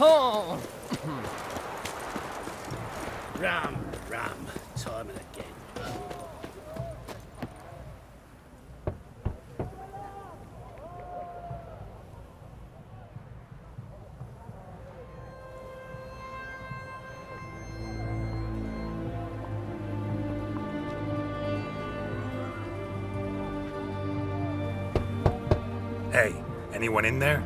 Oh! Ram, time and again. Hey, anyone in there?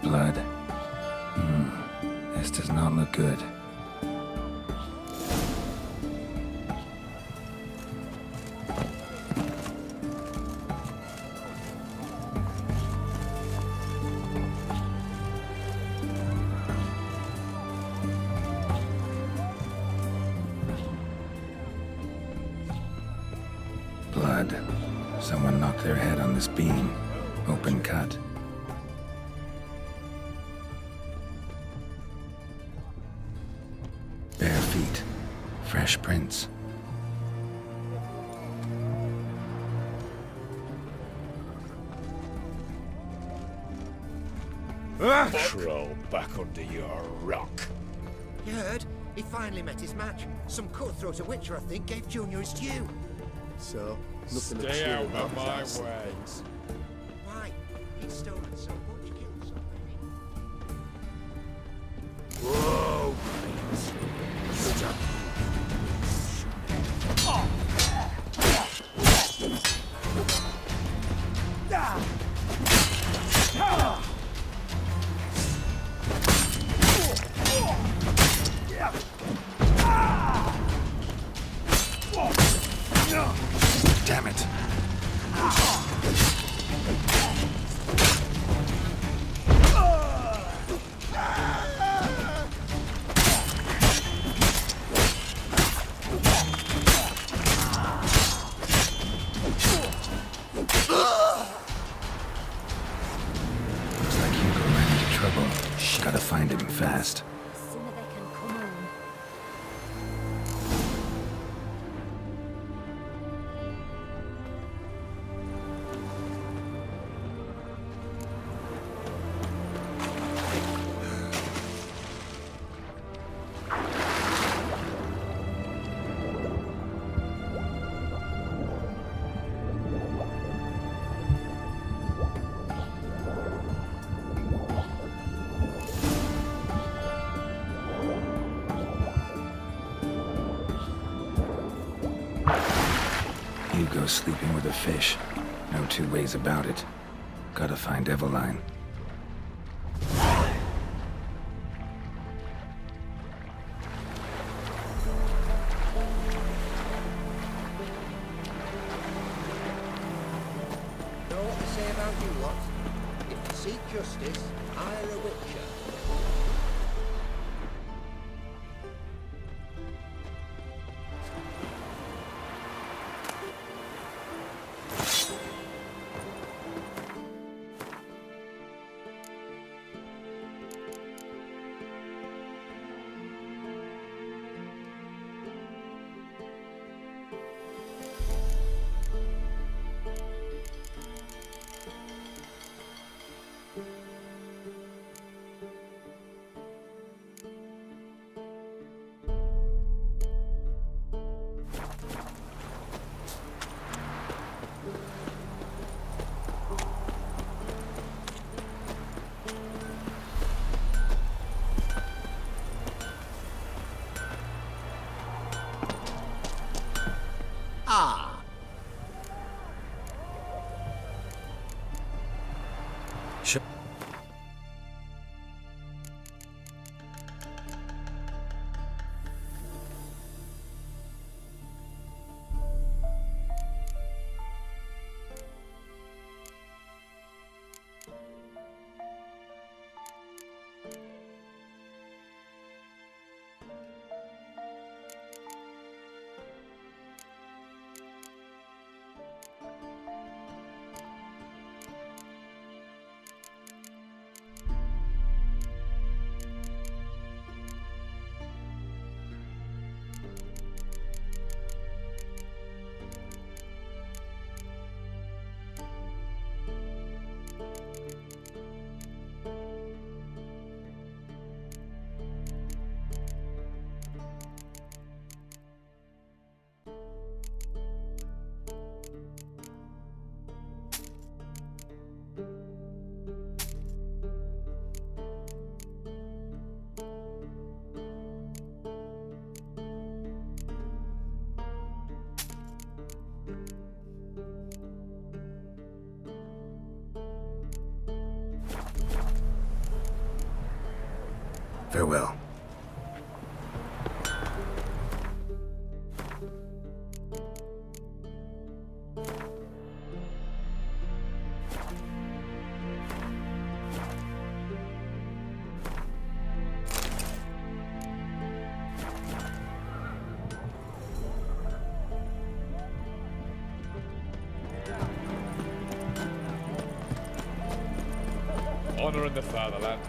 Blood. This does not look good. Blood. Someone knocked their head on this beam. Open cut. Bare feet. Fresh prints. Crawl back under your rock. You heard? He finally met his match. Some cutthroat of Witcher, I think, gave Junior his due. So, nothing to Stay cheer out about of his my arse and way. things. Why? He'd stolen so much, killed so many. Whoa, shut up. Damn it. Looks like Hugo ran into trouble. Gotta find him fast. The sooner they can come home. Hugo's sleeping with a fish. No two ways about it. Gotta find Eveline. Know what they say about you lot? If you seek justice, hire a Witcher. Ah! Sh- Farewell. Honor in the fatherland.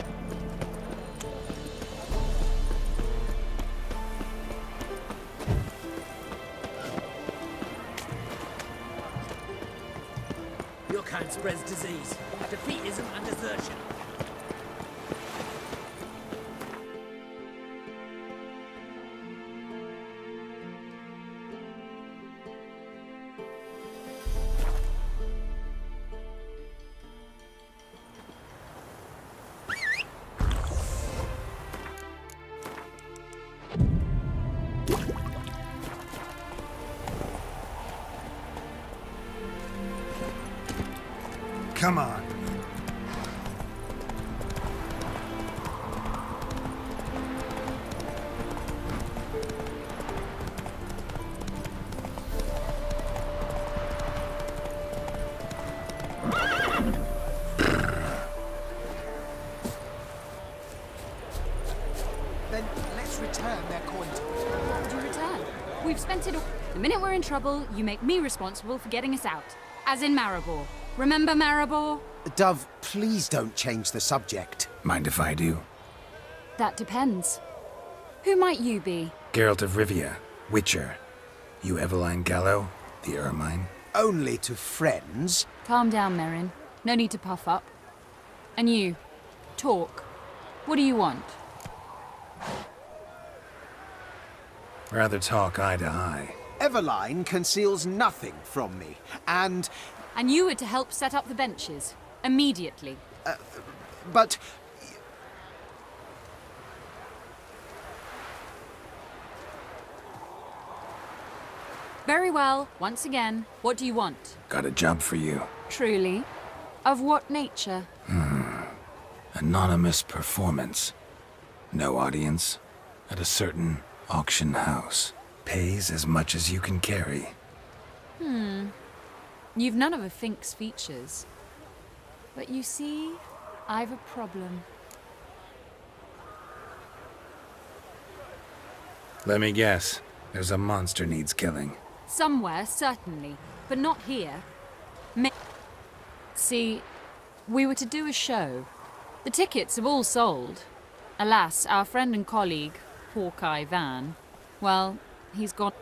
Your kind spreads disease. Defeat isn't a desertion. Come on. Then let's return their coin. What would you return? We've spent it all. The minute we're in trouble, you make me responsible for getting us out. As in Maribor. Remember Maribor? Dove, please don't change the subject. Mind if I do? That depends. Who might you be? Geralt of Rivia, Witcher. You Eveline Gallo, the Ermine. Only to friends. Calm down, Merrin. No need to puff up. And you, talk. What do you want? Rather talk eye to eye. Eveline conceals nothing from me, and... And you were to help set up the benches. Immediately. but... Very well. Once again, what do you want? Got a job for you. Truly? Of what nature? Anonymous performance. No audience. At a certain auction house. Pays as much as you can carry. You've none of a Fink's features. But you see, I've a problem. Let me guess. There's a monster needs killing. Somewhere, certainly. But not here. See, we were to do a show. The tickets have all sold. Alas, our friend and colleague, Hawkeye Van, well, he's gone.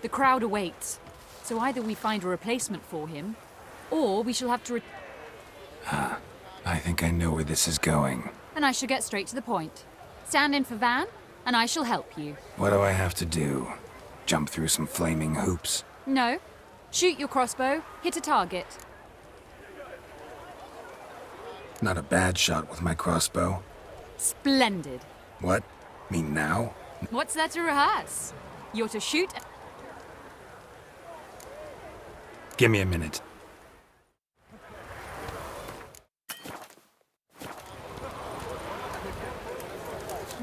The crowd awaits, so either we find a replacement for him, or we shall have to I think I know where this is going. And I shall get straight to the point. Stand in for Van, and I shall help you. What do I have to do? Jump through some flaming hoops? No. Shoot your crossbow, hit a target. Not a bad shot with my crossbow. Splendid. What? Me now? What's there to rehearse? You're to shoot. Give me a minute.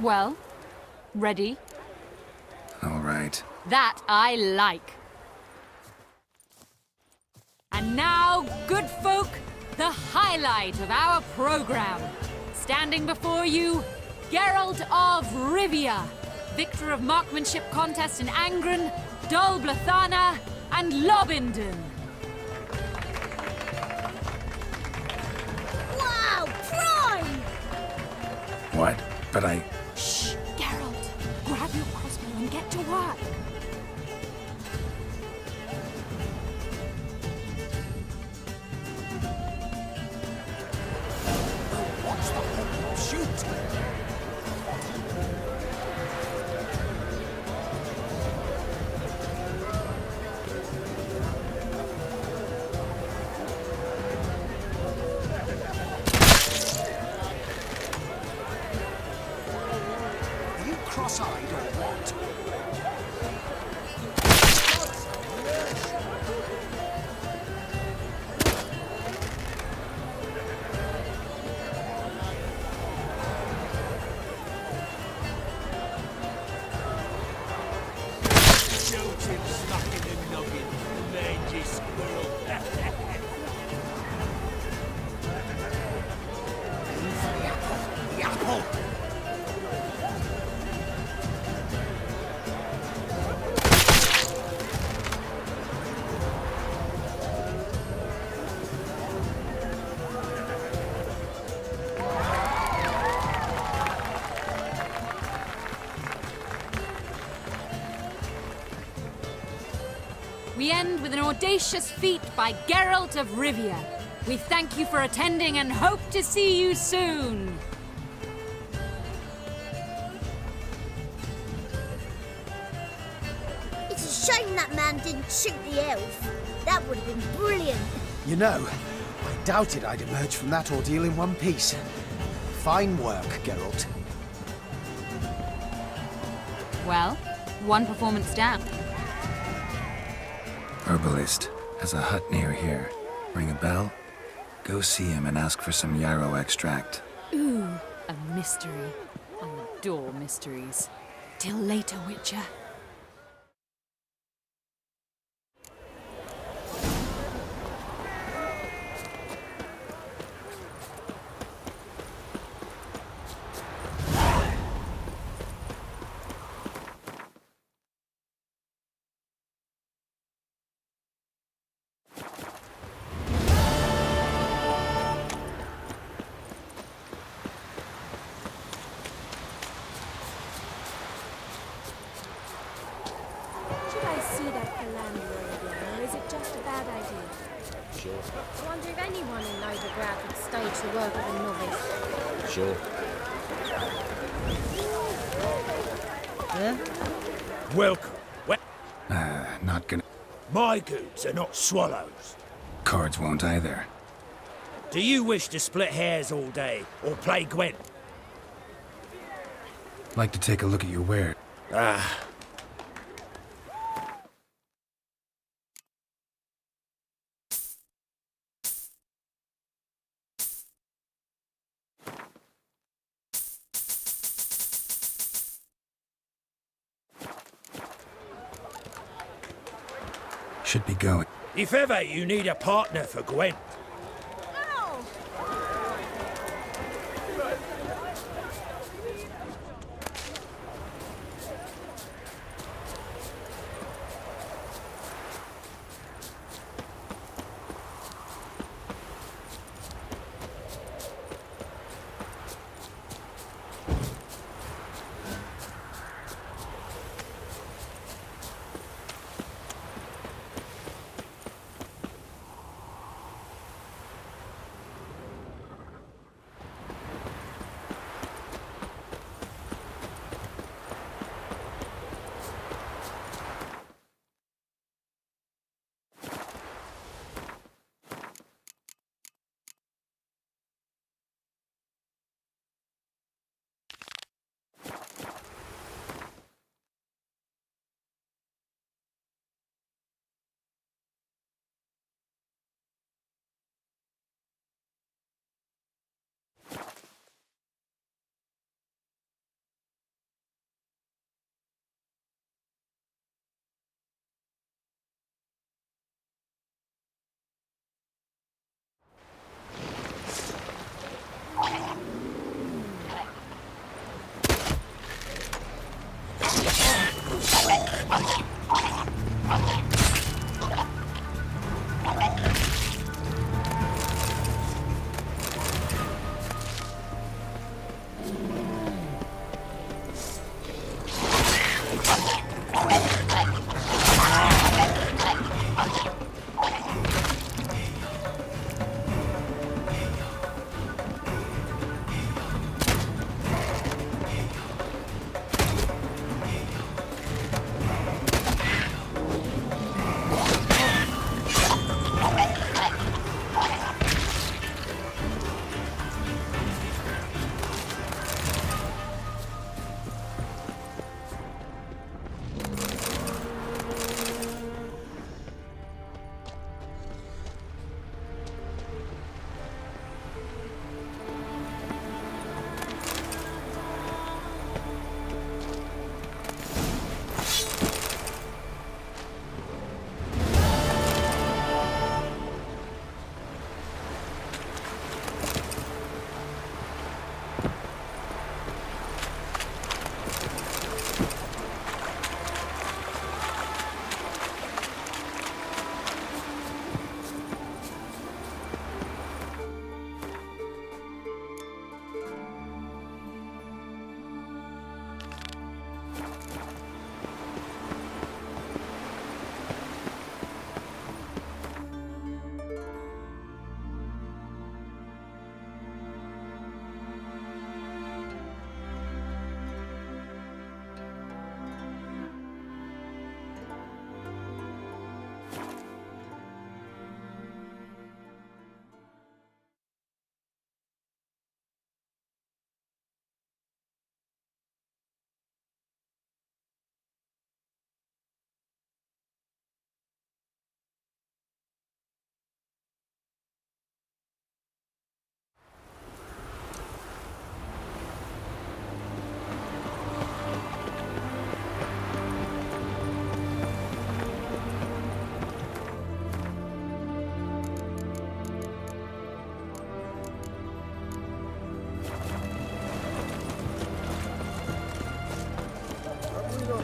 Well, ready? All right. That I like. And now, good folk, the highlight of our program. Standing before you, Geralt of Rivia, victor of marksmanship contest in Angren, Dol Blathana, and Lobindon. Wow, prime! What? But I... Shh, Geralt, grab your crossbow and get to work. What's the whole shoot? Are you cross-eyed or what? chip stuck in the noggin. Mangy squirrel. The apple! We end with an audacious feat by Geralt of Rivia. We thank you for attending and hope to see you soon. It's a shame that man didn't shoot the elf. That would have been brilliant. You know, I doubted I'd emerge from that ordeal in one piece. Fine work, Geralt. Well, one performance down. Herbalist has a hut near here. Ring a bell? Go see him and ask for some yarrow extract. Ooh, a mystery. I adore mysteries. Till later, Witcher. Should I see that philanderer again, or is it just a bad idea? Sure. I wonder if anyone in Novigrad could stage the work of a novice. Sure. Welcome. Not gonna... My goods are not swallows. Cards won't either. Do you wish to split hairs all day, or play Gwent? Like to take a look at your wares. Ah. Should be going. If ever you need a partner for Gwent,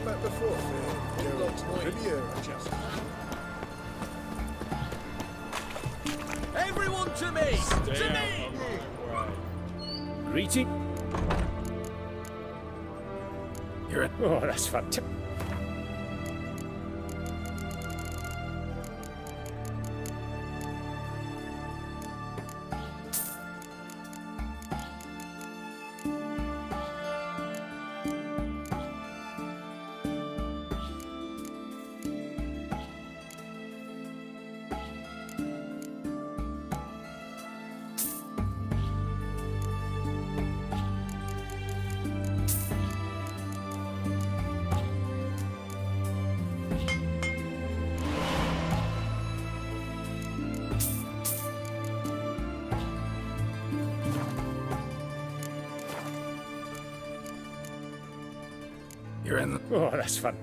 back before for Geralt of Rivia. Everyone to me! To me! Greeting. You're in. Oh, that's fantastic. You're in. Oh, that's fun.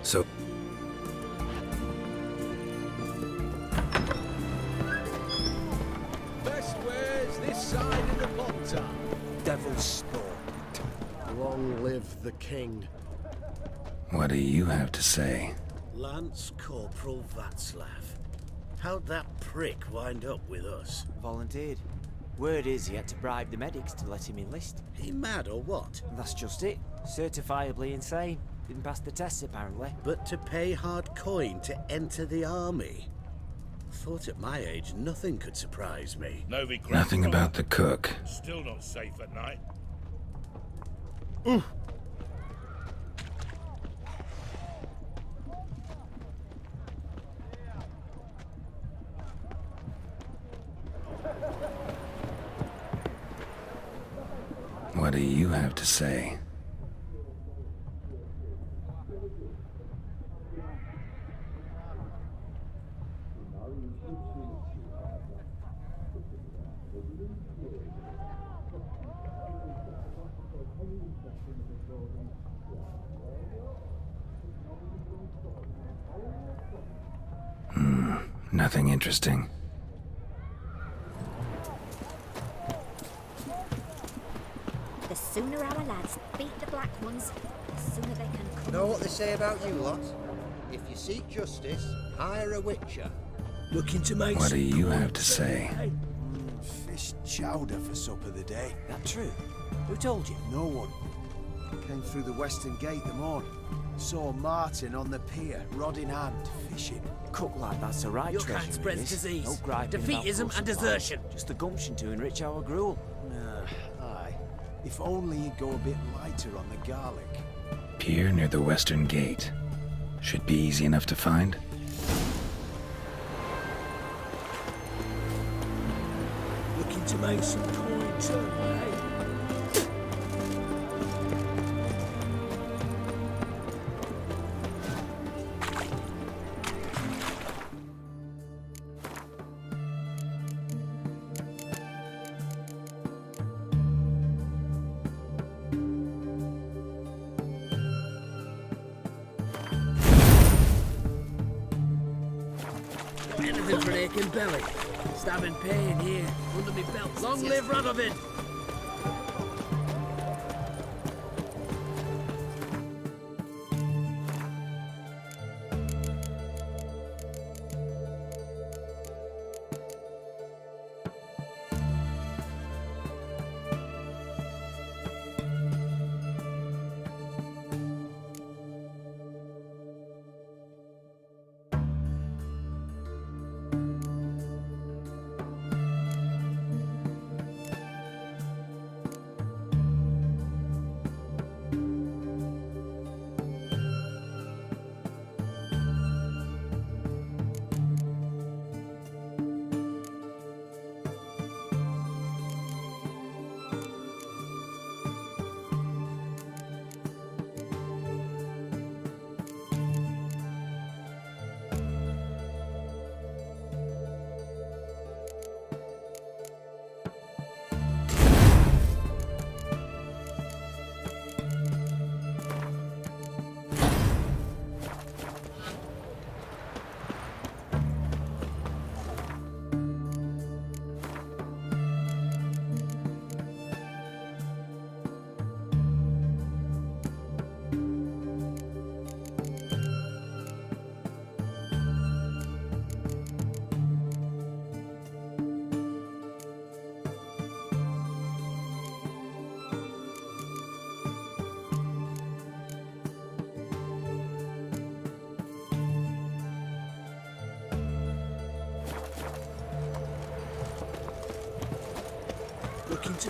So, Best wares this side of the Bonta. Devil's spawn. Long live the king. what do you have to say? Lance Corporal Václav. How'd that prick wind up with us? Volunteered. Word is he had to bribe the medics to let him enlist. He mad or what? That's just it. Certifiably insane. Didn't pass the tests apparently. But to pay hard coin to enter the army? Thought at my age nothing could surprise me. No regret. Nothing about the cook. Still not safe at night. What do you have to say? Nothing interesting. The sooner our lads beat the black ones, the sooner they can come. Know what they say about you lot? If you seek justice, hire a witcher. Looking to make What do some you have coins, to say? eh? Fish chowder for supper the day. That true? Who told you? No one. Came through the western gate the morn. Saw Martin on the pier, rod in hand, fishing. Cook like that's the right Your treasure. kind it spreads is. disease, No griping about defeatism full and supply. desertion. Just the gumption to enrich our gruel. Aye. If only he'd go a bit lighter on the garlic. Pier near the western gate. Should be easy enough to find. Looking to make some coin too, eh? Anything for an aching belly. Stabbing pain here, under me belt. Long live Radovid!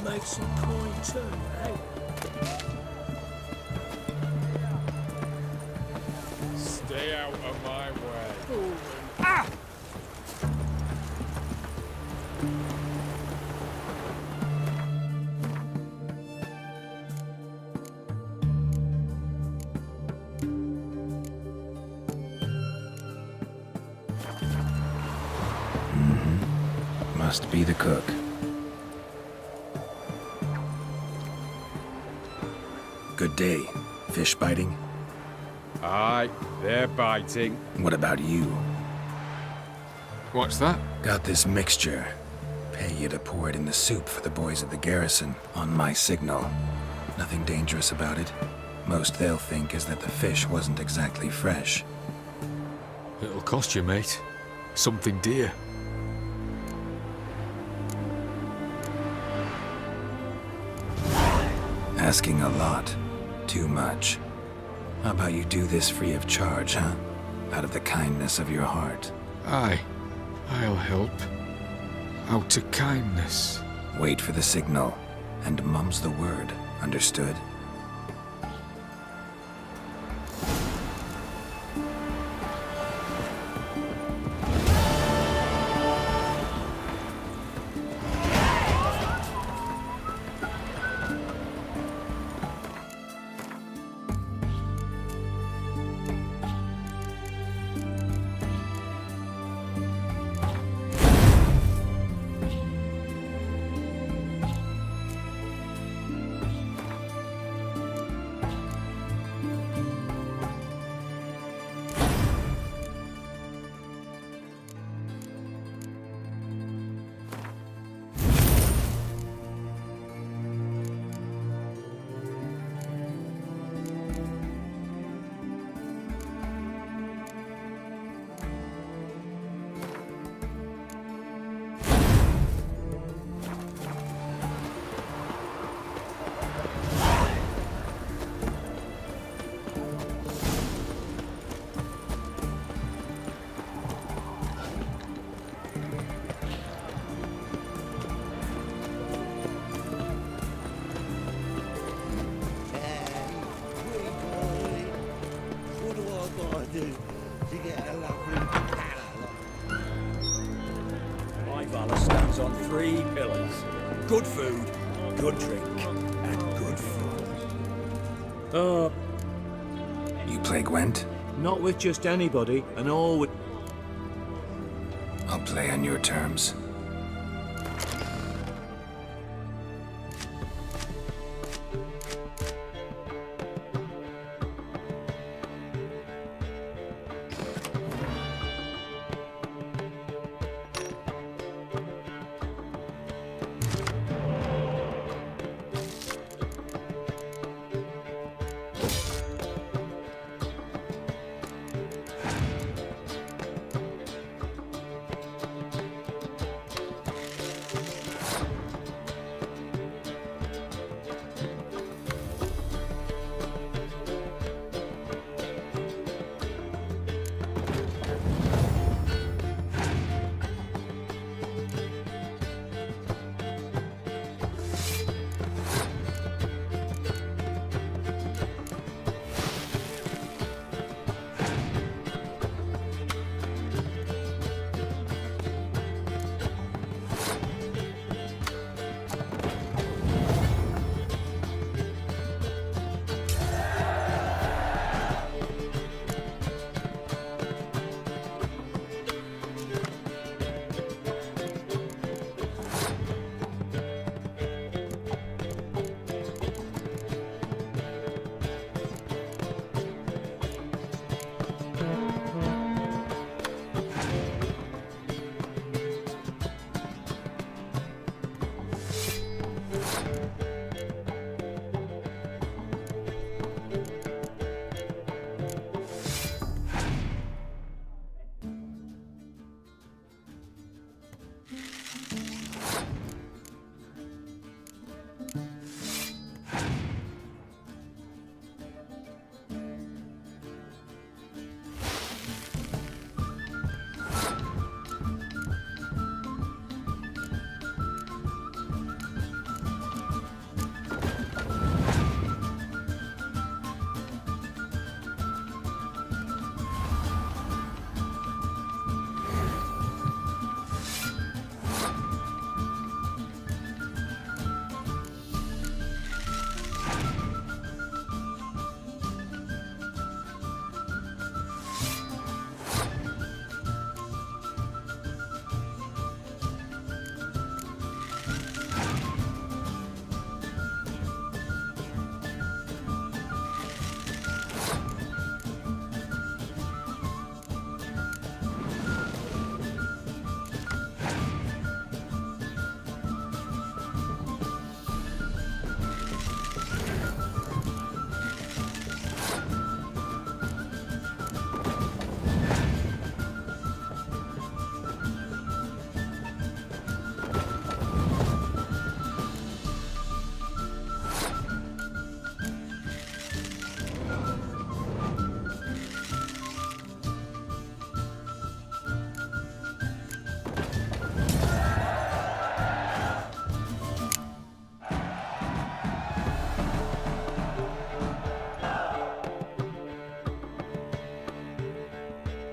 to make some coin too, eh? Stay out of my way. Fool. Ah! Must be the cook. Good day. Fish biting? Aye, they're biting. What about you? What's that? Got this mixture. Pay you to pour it in the soup for the boys at the garrison, on my signal. Nothing dangerous about it. Most they'll think is that the fish wasn't exactly fresh. It'll cost you, mate. Something dear. Asking a lot. Too much. How about you do this free of charge, huh? Out of the kindness of your heart. Aye, I'll help. Out of kindness. Wait for the signal, and mum's the word. Understood? My valor stands on 3 pillars. Good food, good drink, and good food. You play Gwent? Not with just anybody, and all with... I'll play on your terms.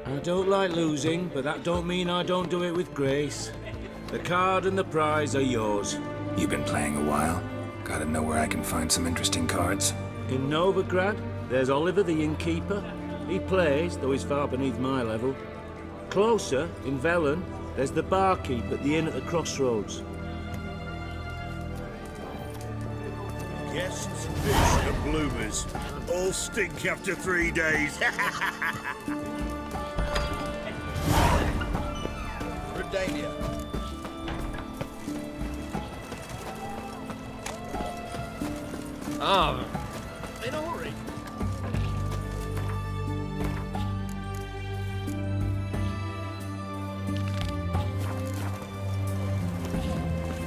I don't like losing, but that don't mean I don't do it with grace. The card and the prize are yours. You've been playing a while. Gotta know where I can find some interesting cards. In Novigrad, there's Oliver the innkeeper. He plays, though he's far beneath my level. Closer, in Velen, there's the barkeep at the inn at the crossroads. Guests, fish and bloomers. All stink after 3 days. Redania. Ah, in a hurry.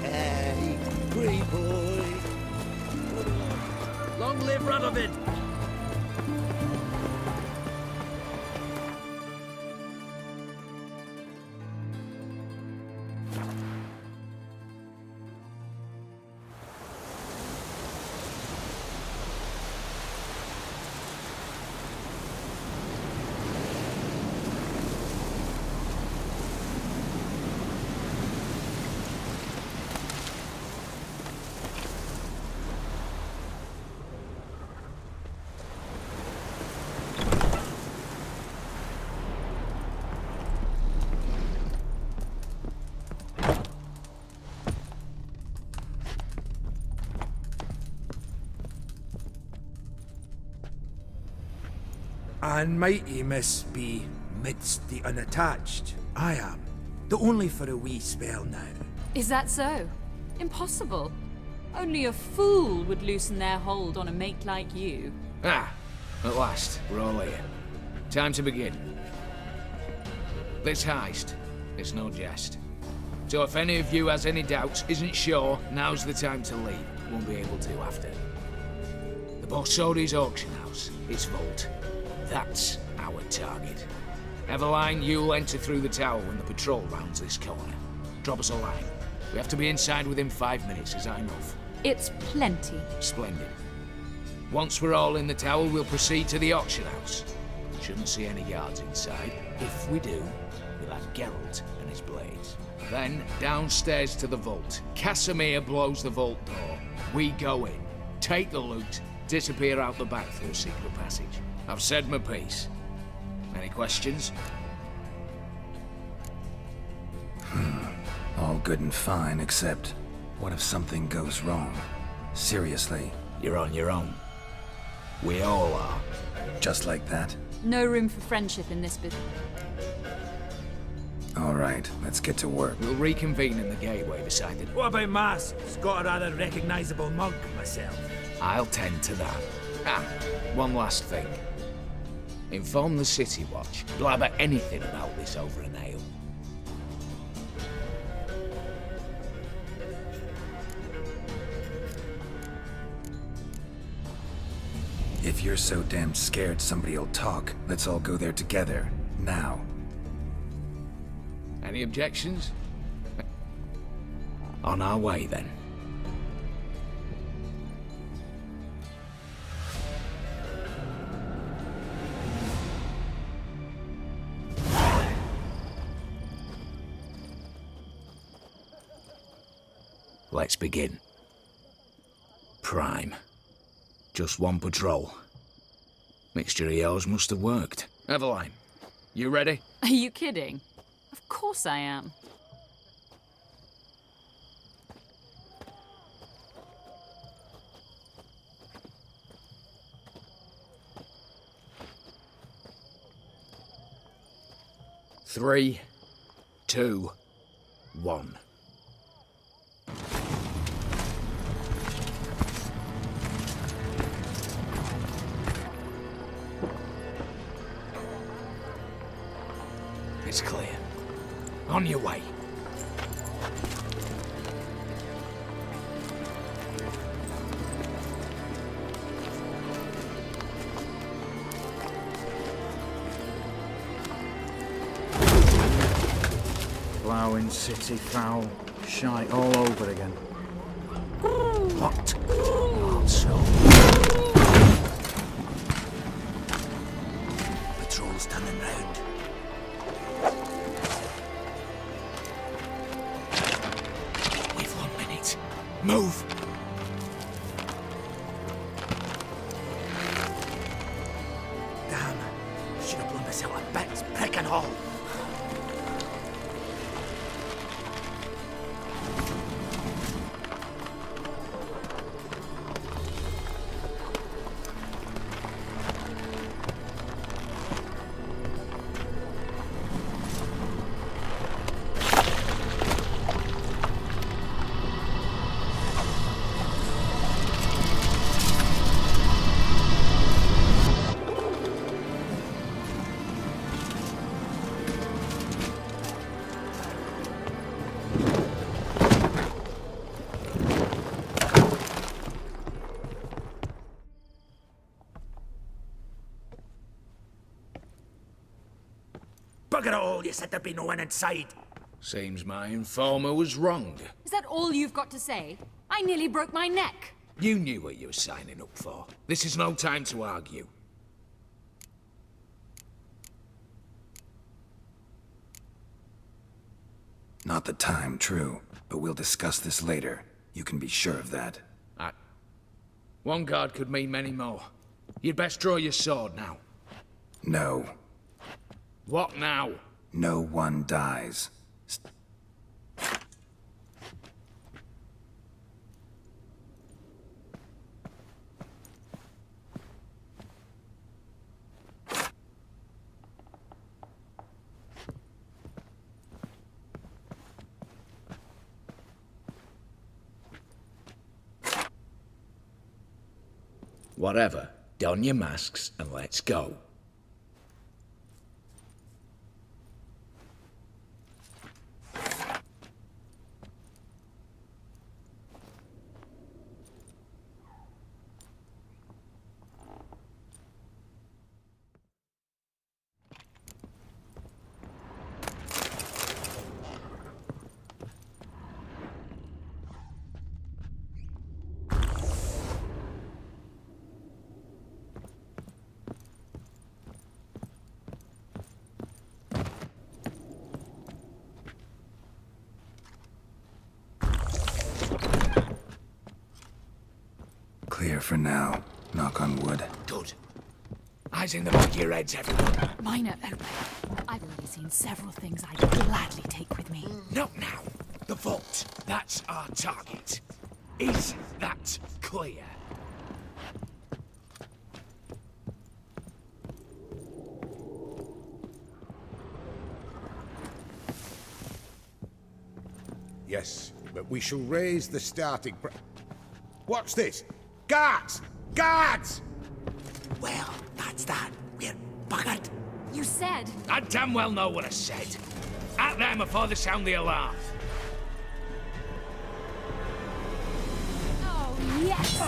Hey, green boy. Long live Radovid! And mighty must be midst the unattached. I am, though only for a wee spell now. Is that so? Impossible. Only a fool would loosen their hold on a mate like you. Ah, at last, we're all here. Time to begin. This heist, it's no jest. So if any of you has any doubts, isn't sure, now's the time to leave. Won't be able to after. The Borsodi's auction house, its vault. That's our target. Eveline, you'll enter through the tower when the patrol rounds this corner. Drop us a line. We have to be inside within 5 minutes, is that enough? It's plenty. Splendid. Once we're all in the tower, we'll proceed to the auction house. Shouldn't see any guards inside. If we do, we'll have Geralt and his blades. Then, downstairs to the vault. Casimir blows the vault door. We go in, take the loot, disappear out the back through a secret passage. I've said my piece. Any questions? All good and fine, except what if something goes wrong? Seriously. You're on your own. We all are. Just like that? No room for friendship in this business. All right, let's get to work. We'll reconvene in the gateway beside the... What about masks? Got a rather recognizable mug myself. I'll tend to that. Ah, one last thing. Inform the City Watch. Blabber anything about this over an ale. If you're so damn scared somebody'll talk, let's all go there together. Now. Any objections? On our way, then. Let's begin. Prime. Just one patrol. Mixture of yours must have worked. Eveline, you ready? Are you kidding? Of course I am. Three, 2, 1. It's clear. On your way. Ploughing city foul. Shite all over again. What? Also. Patrol standing round. Move! Damn. Should have blown this out of Bet's prick and all. Bugger it all, you said there'd be no one inside. Seems my informer was wrong. Is that all you've got to say? I nearly broke my neck. You knew what you were signing up for. This is no time to argue. Not the time, true. But we'll discuss this later. You can be sure of that. One guard could mean many more. You'd best draw your sword now. No. What now? No one dies. Whatever. Don your masks and let's go. Clear for now. Knock on wood. Good. Eyes in the back of your heads, everyone. Minor outlay. I've already seen several things I'd gladly take with me. Not now. The vault. That's our target. Is that clear? Yes, but we shall raise the starting What's this? Guards! Guards! Well, that's that. We're buggered. You said... I damn well know what I said. At them before they sound the alarm. Oh, yes!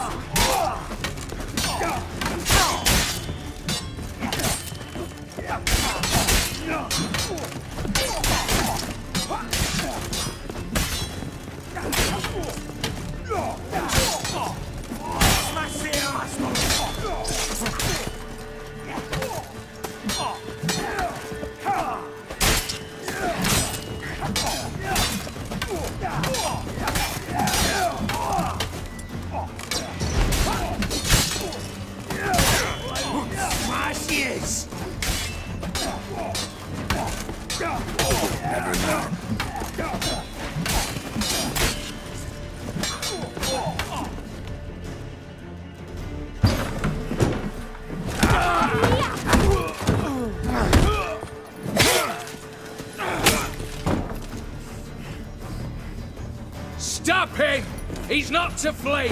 Stop him! He's not to flee!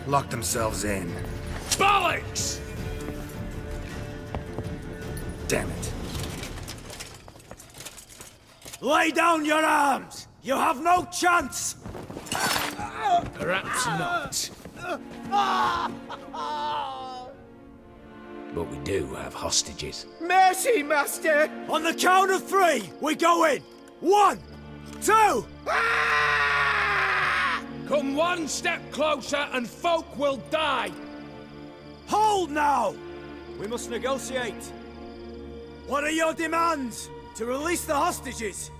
Lock themselves in. Bollocks! Damn it. Lay down your arms! You have no chance! Perhaps not. but we do have hostages. Mercy, Master! On the count of 3, we go in! 1, 2! Come one step closer and folk will die! Hold now! We must negotiate. What are your demands? To release the hostages?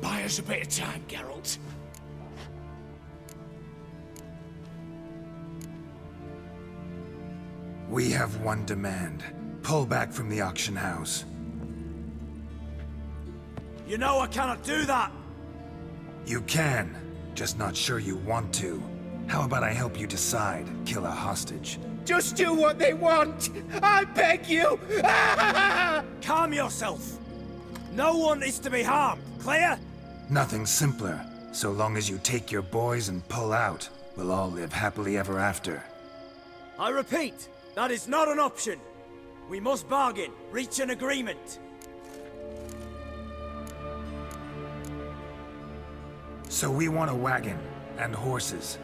Buy us a bit of time, Geralt. We have one demand. Pull back from the auction house. You know I cannot do that! You can, just not sure you want to. How about I help you decide? Kill a hostage. Just do what they want! I beg you! Calm yourself! No one is to be harmed, clear? Nothing simpler. So long as you take your boys and pull out, we'll all live happily ever after. I repeat, that is not an option. We must bargain, reach an agreement. So we want a wagon, and horses.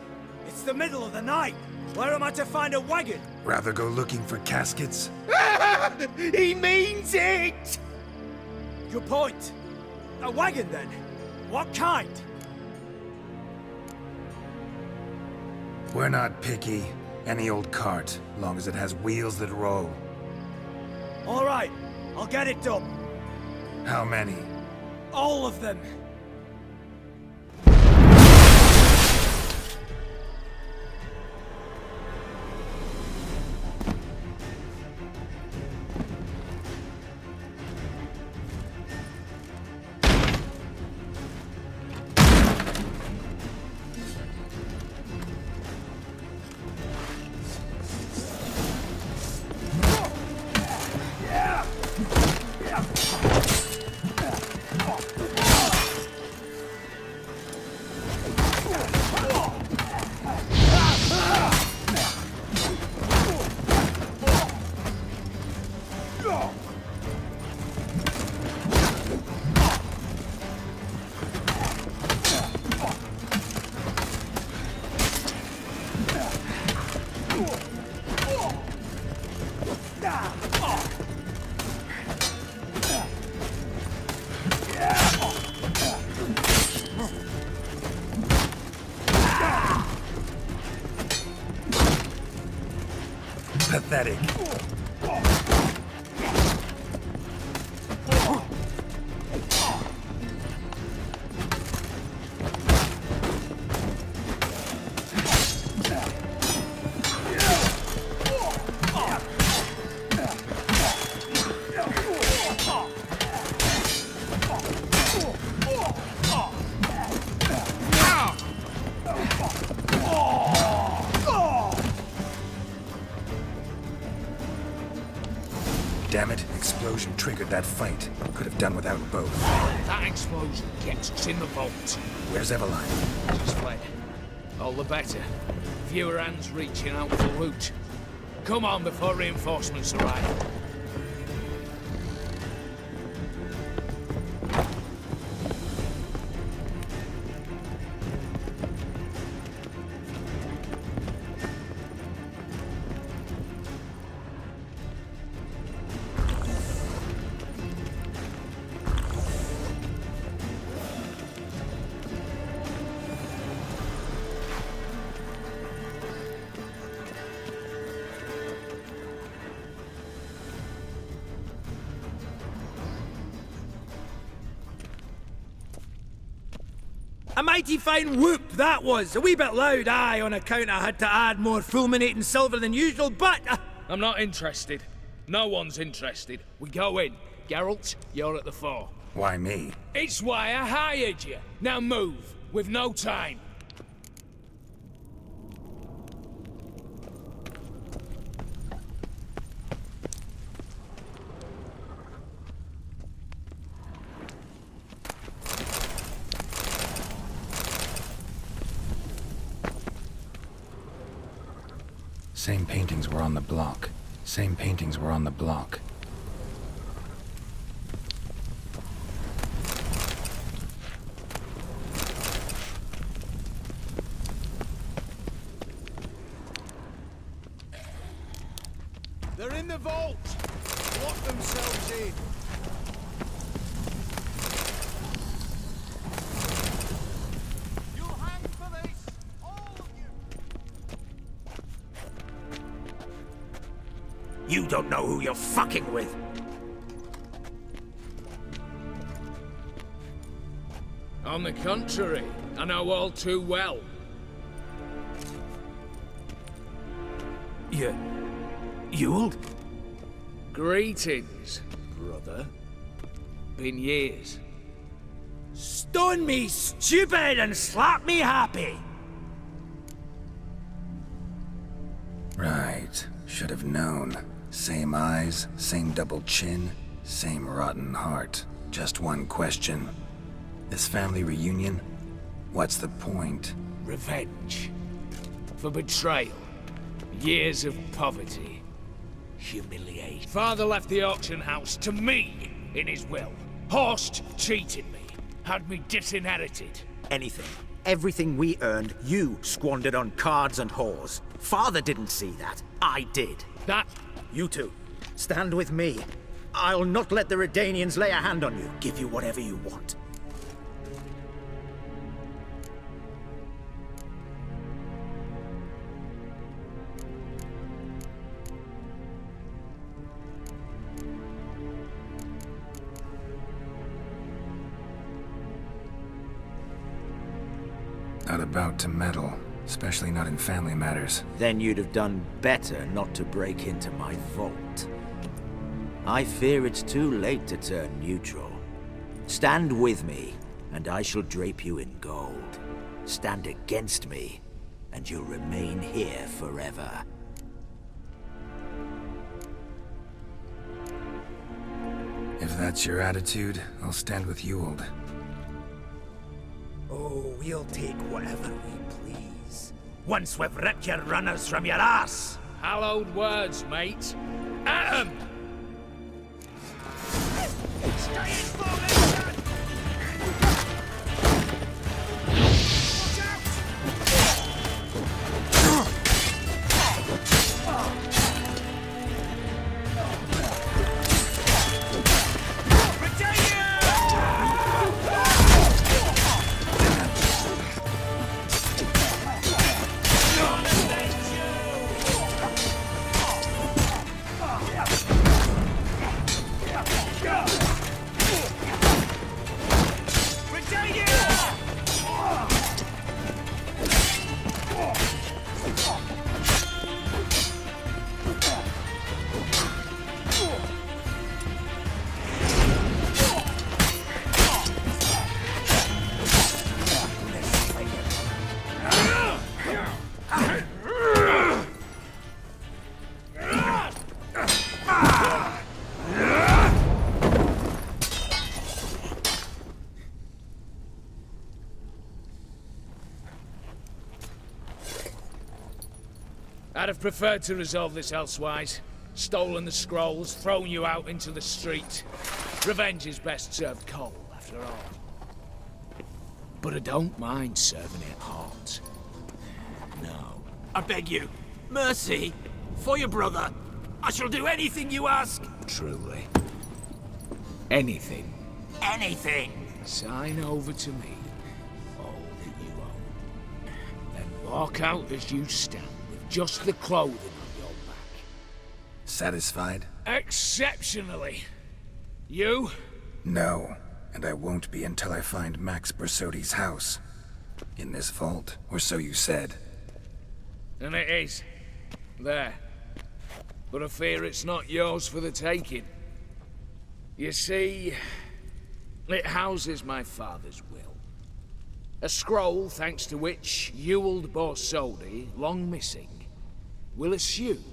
It's the middle of the night. Where am I to find a wagon? Rather go looking for caskets? He means it! Good point. A wagon, then? What kind? We're not picky. Any old cart, long as it has wheels that roll. All right, I'll get it done. How many? All of them. Pathetic. Damn it, explosion triggered that fight. Could have done without both. That explosion gets us in the vault. Where's Eveline? She's fled. All the better. Fewer hands reaching out for loot. Come on before reinforcements arrive. A mighty fine whoop that was. A wee bit loud, aye, on account I had to add more fulminating silver than usual, but... I'm not interested. No one's interested. We go in. Geralt, you're at the fore. Why me? It's why I hired you. Now move. We've no time. Same paintings were on the block. Same paintings were on the block. They're In the vault! Lock themselves in. You'll hang for this, all of you! You don't know who you're fucking with. On the contrary, I know all too well. Ewald? Greetings, brother. Been years. Stone me stupid and slap me happy! Right. Should have known. Same eyes, same double chin, same rotten heart. Just one question. This family reunion? What's the point? Revenge. For betrayal. Years of poverty. Humiliation. Father left the auction house to me in his will. Horst cheated me. Had me disinherited. Anything. Everything we earned, you squandered on cards and whores. Father didn't see that. I did. That... You two, stand with me. I'll not let the Redanians lay a hand on you. Give you whatever you want. Not about to meddle, especially not in family matters. Then you'd have done better not to break into my vault. I fear it's too late to turn neutral. Stand with me, and I shall drape you in gold. Stand against me, and you'll remain here forever. If that's your attitude, I'll stand with Ewald. Oh, we'll take whatever we please. Once we've ripped your runners from your ass! Hallowed words, mate. At 'em! Stay in formation! I'd have preferred to resolve this elsewise. Stolen the scrolls, thrown you out into the street. Revenge is best served cold, after all. But I don't mind serving it hot. No. I beg you, mercy, for your brother. I shall do anything you ask. Truly. Anything. Anything. Sign over to me all that you own. Then walk out as you stand. Just the clothing on your back. Satisfied? Exceptionally. You? No, and I won't be until I find Max Bersodi's house. In this vault, or so you said. And it is. There. But I fear it's not yours for the taking. You see, it houses my father's will. A scroll thanks to which Ewald Bersodi, long missing, will assume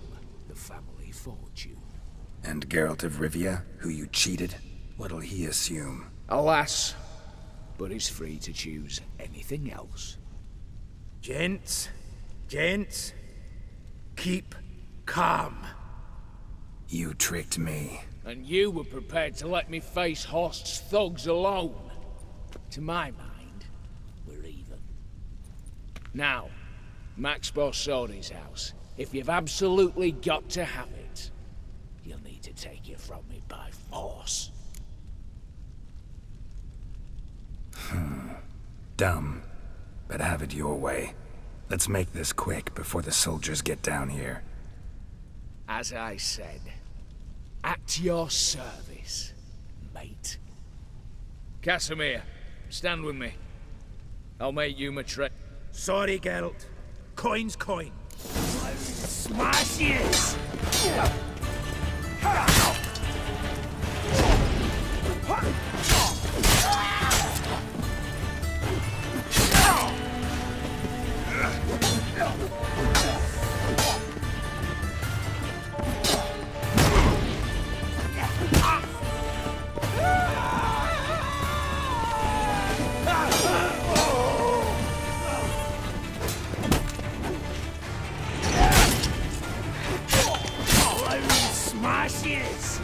the family fortune. And Geralt of Rivia, who you cheated, what'll he assume? Alas, but he's free to choose anything else. Gents, keep calm. You tricked me. And you were prepared to let me face Horst's thugs alone. To my mind, we're even. Now, Max Bersodi's house. If you've absolutely got to have it, to take you from me by force. Dumb. But have it your way. Let's make this quick before the soldiers get down here. As I said, at your service, mate. Casimir, stand with me. I'll make you my trade. Sorry, Geralt. Coin's coin. Smash yes! Smashes!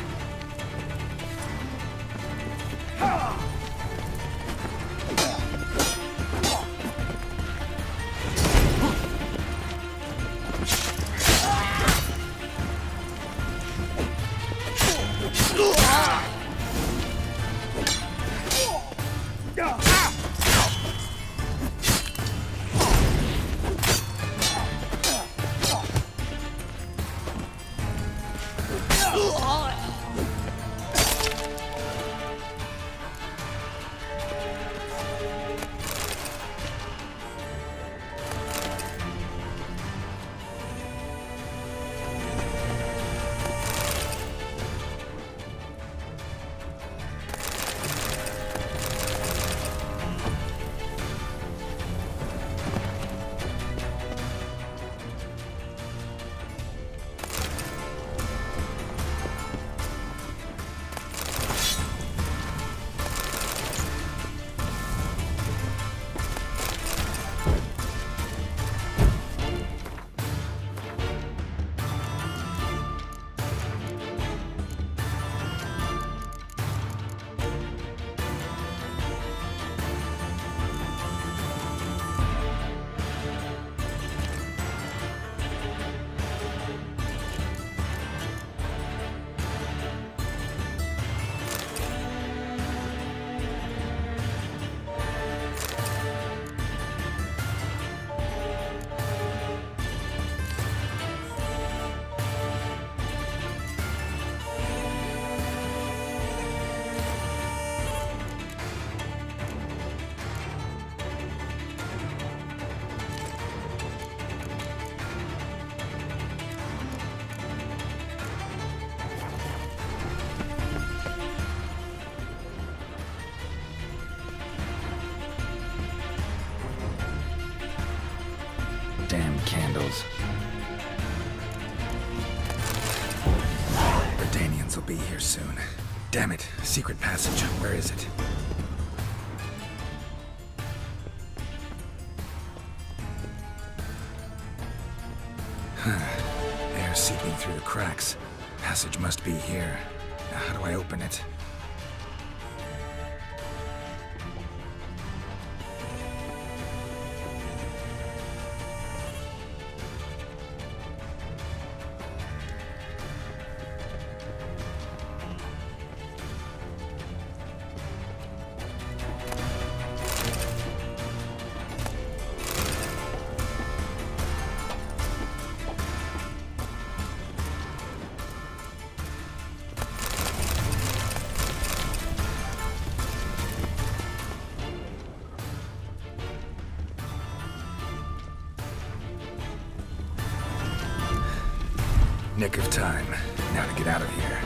Damn candles. Verdanians will be here soon. Damn it, secret passage. Where is it? Air seeping through the cracks. Passage must be here. Now, how do I open it? Nick of time. Now to get out of here.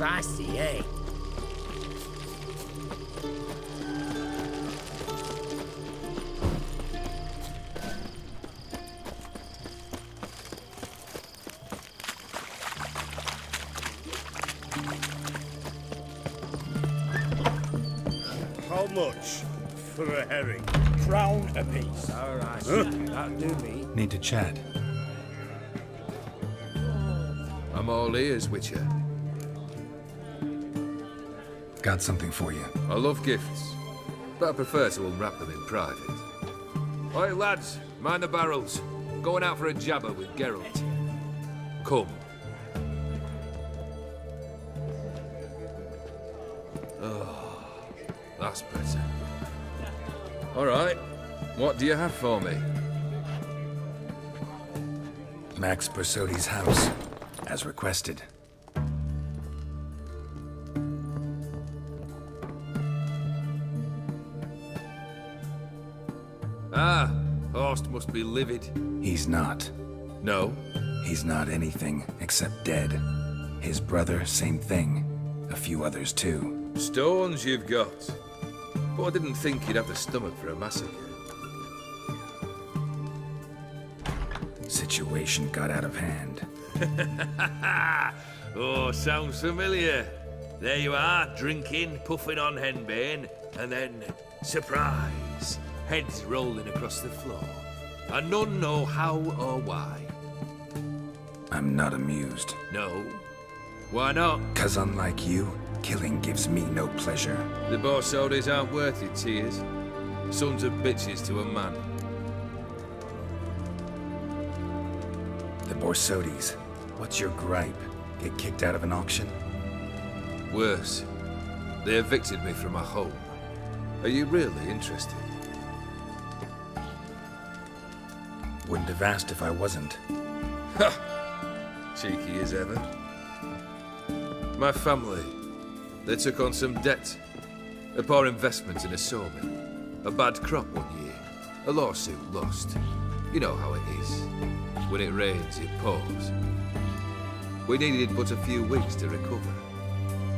Spicy, eh? How much for a herring? Crown apiece. All right, that'll do me. Need to chat. I'm all ears, Witcher. Got something for you. I love gifts, but I prefer to unwrap them in private. Oi, lads, mind the barrels. Going out for a jabber with Geralt. Come. Oh, that's better. All right, what do you have for me? Max Bersodi's house, as requested. Ah, Horst must be livid. He's not. No? He's not anything except dead. His brother, same thing. A few others too. Stones you've got. But I didn't think you'd have the stomach for a massacre. Situation got out of hand. Oh, sounds familiar. There you are, drinking, puffing on henbane, and then, surprise, heads rolling across the floor. And none know how or why. I'm not amused. No? Why not? 'Cause unlike you, killing gives me no pleasure. The Borsodis aren't worth your tears. Sons of bitches to a man. The Borsodis. What's your gripe? Get kicked out of an auction? Worse. They evicted me from my home. Are you really interested? Wouldn't have asked if I wasn't. Ha! Cheeky as ever. My family, they took on some debt. A poor investment in a sawmill. A bad crop one year. A lawsuit lost. You know how it is. When it rains, it pours. We needed but a few weeks to recover.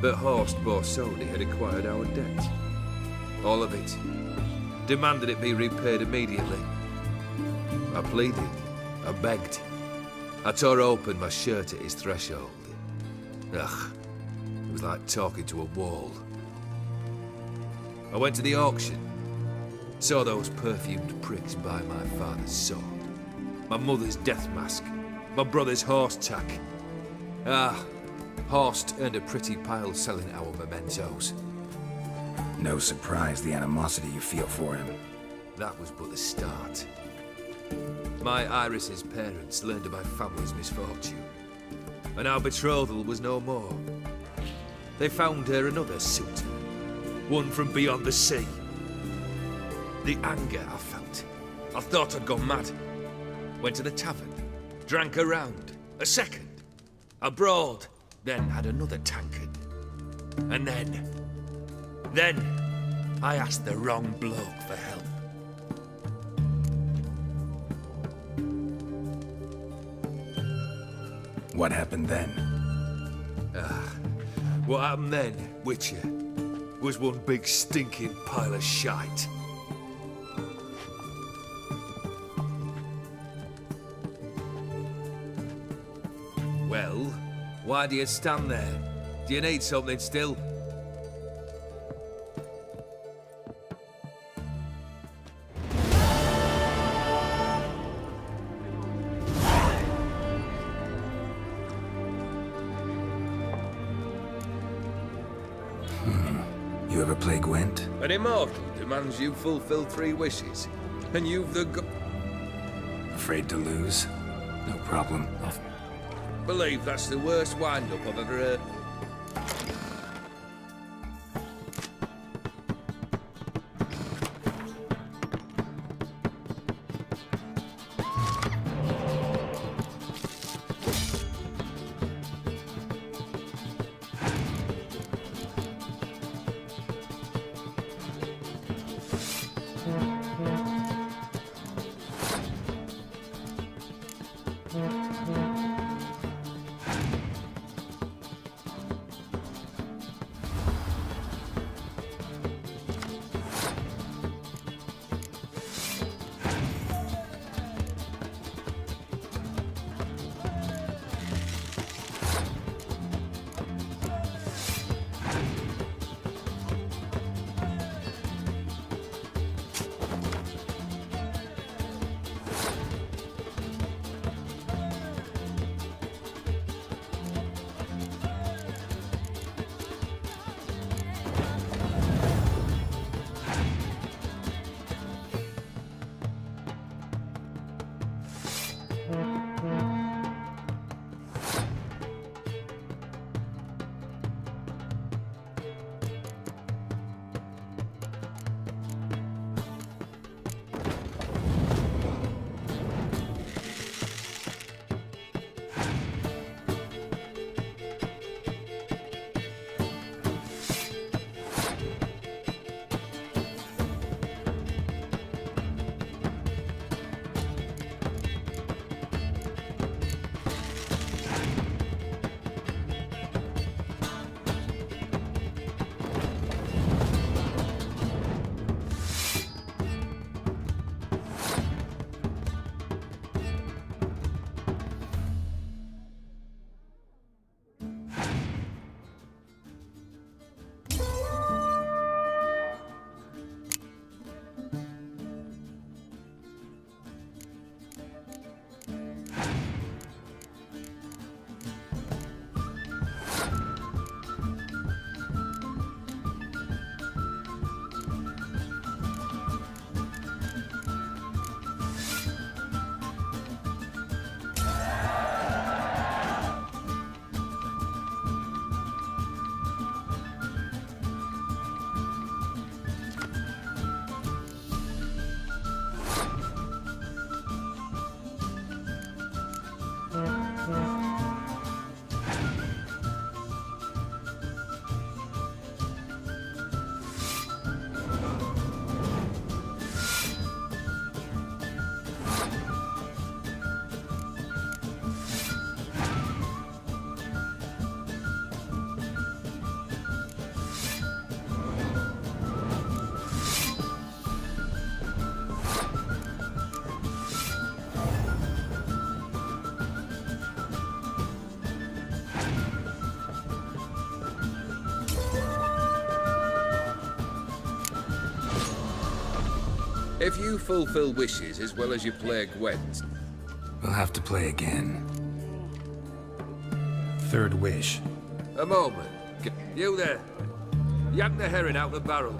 But Horst Borsodi had acquired our debt. All of it. Demanded it be repaid immediately. I pleaded. I begged. I tore open my shirt at his threshold. Ugh. It was like talking to a wall. I went to the auction. Saw those perfumed pricks buy my father's sword. My mother's death mask. My brother's horse tack. Ah, Horst earned a pretty pile selling our mementos. No surprise the animosity you feel for him. That was but the start. My Iris's parents learned of my family's misfortune, and our betrothal was no more. They found her another suitor, one from beyond the sea. The anger I felt, I thought I'd gone mad. Went to the tavern, drank a round, a second, a broad, then had another tankard. And then, I asked the wrong bloke for help. What happened then? What happened then, Witcher, was one big stinking pile of shite. Well, why do you stand there? Do you need something still? You ever play Gwent? An immortal demands you fulfill 3 wishes, and you've the Afraid to lose? No problem. Believe that's the worst wind-up I've ever heard. If you fulfill wishes as well as you play Gwent, We'll have to play again. Third wish. a moment. You there. Yank the herring out the barrel.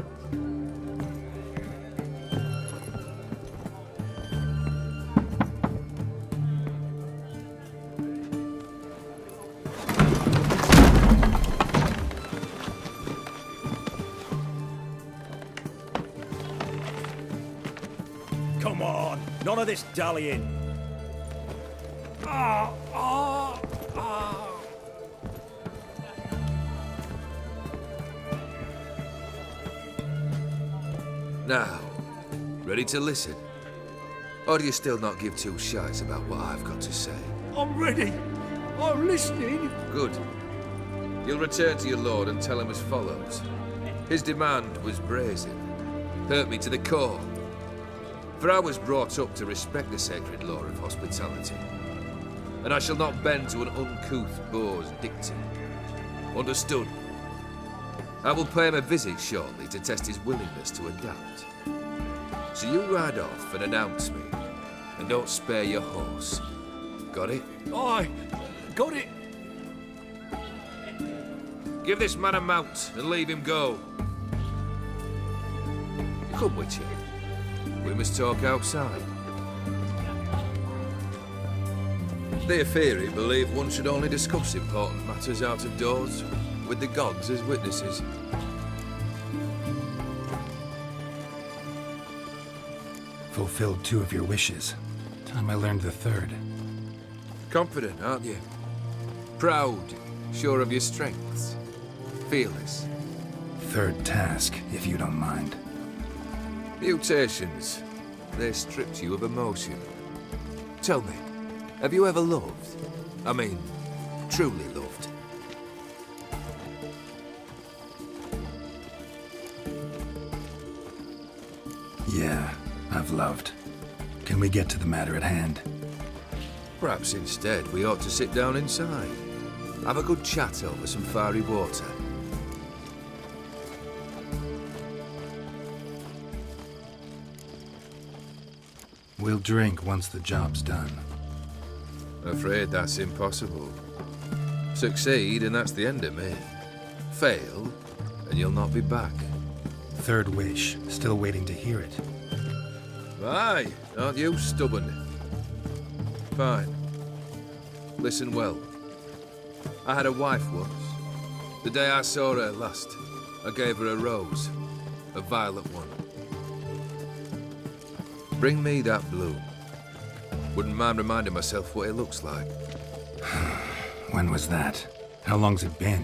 Come on, none of this dallying. Now, ready to listen? Or do you still not give two shites about what I've got to say? I'm ready. I'm listening. Good. You'll return to your lord and tell him as follows. His demand was brazen. Hurt me to the core. For I was brought up to respect the sacred law of hospitality. And I shall not bend to an uncouth boor's dictum. Understood? I will pay him a visit shortly to test his willingness to adapt. So you ride off and announce me. And don't spare your horse. Got it? Aye, got it. Give this man a mount and leave him go. Come, Witcher. We must talk outside. The Aphiri believe one should only discuss important matters out of doors, with the gods as witnesses. Fulfilled 2 of your wishes. Time I learned the 3rd. Confident, aren't you? Proud, sure of your strengths. Fearless. 3rd task, if you don't mind. Mutations. They stripped you of emotion. Tell me, have you ever loved? I mean, truly loved? Yeah, I've loved. Can we get to the matter at hand? Perhaps instead we ought to sit down inside. Have a good chat over some fiery water. We'll drink once the job's done. Afraid that's impossible. Succeed and that's the end of me. Fail and you'll not be back. 3rd wish. Still waiting to hear it. Aye, aren't you stubborn? Fine. Listen well. I had a wife once. The day I saw her last, I gave her a rose. A violet one. Bring me that bloom. Wouldn't mind reminding myself what it looks like. When was that? How long's it been?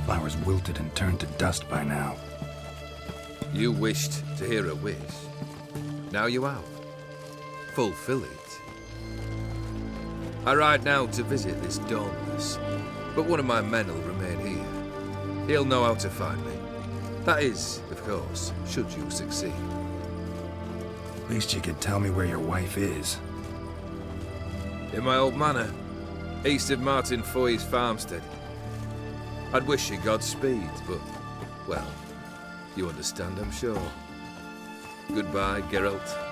Flowers wilted and turned to dust by now. You wished to hear a wish. Now you have. Fulfill it. I ride now to visit this dawnless, but one of my men will remain here. He'll know how to find me. That is, of course, should you succeed. At least you could tell me where your wife is. In my old manor, east of Martin Foy's farmstead. I'd wish you Godspeed, but, well, you understand, I'm sure. Goodbye, Geralt.